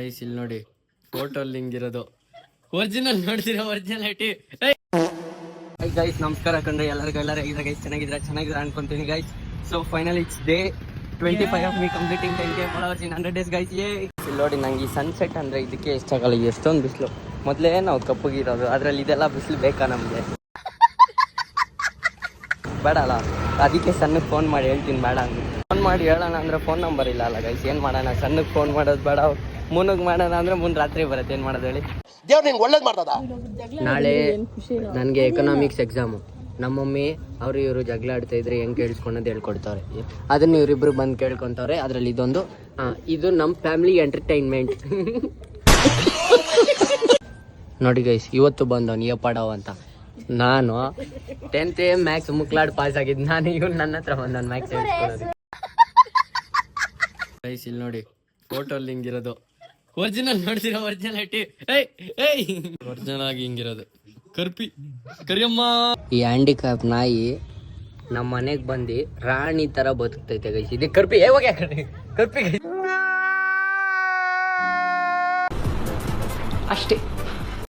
Guys ಇಲ್ಲಿ ನೋಡಿ photo ಹಿಂಗಿರೋದು ಒರಿಜಿನಲ್ ನೋಡ್ತೀರಾ ಒರಿಜಿನಾಲಿಟಿ. ಗೈಸ್ ನಮಸ್ಕಾರ ಕಂಡ್ರೆ ಎಲ್ಲರೂ ಹೇಗಿದ್ರೆ ಗೈಸ್ ಚೆನ್ನಾಗಿದ್ರೆ ಅನ್ಕೊಂತೀನಿ guys. So final it's day 25 of me completing 10K followers in 100 days guys. ಇಲ್ಲಿ ನೋಡಿ ನಂಗೆ ಈ ಸನ್ಸೆಟ್ ಅಂದ್ರೆ ಇದಕ್ಕೆ ಇಷ್ಟಾಗಲ್ಲ, ಎಷ್ಟೊಂದು ಬಿಸಿಲು. ಮೊದಲೇ ನಾವು ಕಪ್ಪಗಿರೋದು, ಅದ್ರಲ್ಲಿ ಇದೆಲ್ಲ ಬಿಸಿಲು ಬೇಕಾ ನಮಗೆ? ಬೇಡ ಅಲ್ಲ, ಅದಕ್ಕೆ ಸಣ್ಣಗೆ ಫೋನ್ ಮಾಡಿ ಹೇಳ್ತೀನಿ ಬೇಡ ಅಂದ್ರೆ. ಫೋನ್ ಮಾಡಿ ಹೇಳೋಣ ಅಂದ್ರೆ ಫೋನ್ ನಂಬರ್ ಇಲ್ಲ ಅಲ್ಲ ಗೈಸ್, ಏನು ಮಾಡೋಣ? ಸಣ್ಣಗೆ ಫೋನ್ ಮಾಡೋದು ಬೇಡ, ಮುನ್ನಗೆ ಮಾಡೋಣ ಅಂದ್ರೆ ಮುನ್ ರಾತ್ರಿ ಬರುತ್ತೆ, ಏನು ಮಾಡೋದು ಹೇಳಿ? ನಾಳೆ ನನಗೆ ಎಕನಾಮಿಕ್ಸ್ ಎಕ್ಸಾಮು. ನಮ್ಮ ಮಮ್ಮಿ ಅವರು ಇವರು ಜಗಳ ಆಡ್ತಾ ಇದ್ರೆ ಹೆಂಗೆ ಕೇಳಿಸ್ಕೊಂಡದ್ದು ಹೇಳ್ಕೊಡ್ತಾರೆ. ಅದನ್ನ ಇವರಿಬ್ರು ಬಂದು ಕೇಳ್ಕೊತಾರೆ. ಅದರಲ್ಲಿ ಇದು ನಮ್ಮ ಫ್ಯಾಮಿಲಿ ಎಂಟರ್ಟೈನ್ಮೆಂಟ್. ನೋಡಿ ಗೈಸ್, ಇವತ್ತು ಬಂದವನು ಎ ಪಡವ ಅಂತ. ನಾನು 10th ಮ್ಯಾಥ್ಸ್ ಮುಕ್ಲಾಡ್ ಪಾಸ್ ಆಗಿದ್ದು, ನಾನು ಇವನು ನನ್ನ ಹತ್ರ ಬಂದವನು ಮ್ಯಾಥ್ಸ್ ಹೇಳ್ಕೊಡೋದು. ಗೈಸ್ ಇಲ್ಲಿ ನೋಡಿ ಫೋಟೋ ಹಿಂಗಿರೋದು ಒರಿಜಿನಲ್ ನೋಡ್ತೀರಾ ಒರಿಜಿನಾಲಿಟಿ. ಒರಿಜಿನಲ್ ಆಗಿ ಹಿಂಗಿರೋದು ಕರಿಯಮ್ಮ. ಈ ಹ್ಯಾಂಡಿಕ್ಯಾಪ್ ನಾಯಿ ನಮ್ಮ ಮನೆಗೆ ಬಂದು ರಾಣಿ ತರ ಬದುಕ್ತೈತೆ ಗೈಸ್. ಇದೆ ಕರ್ಪಿ ಕರ್ಪಿ ಅಷ್ಟೇ.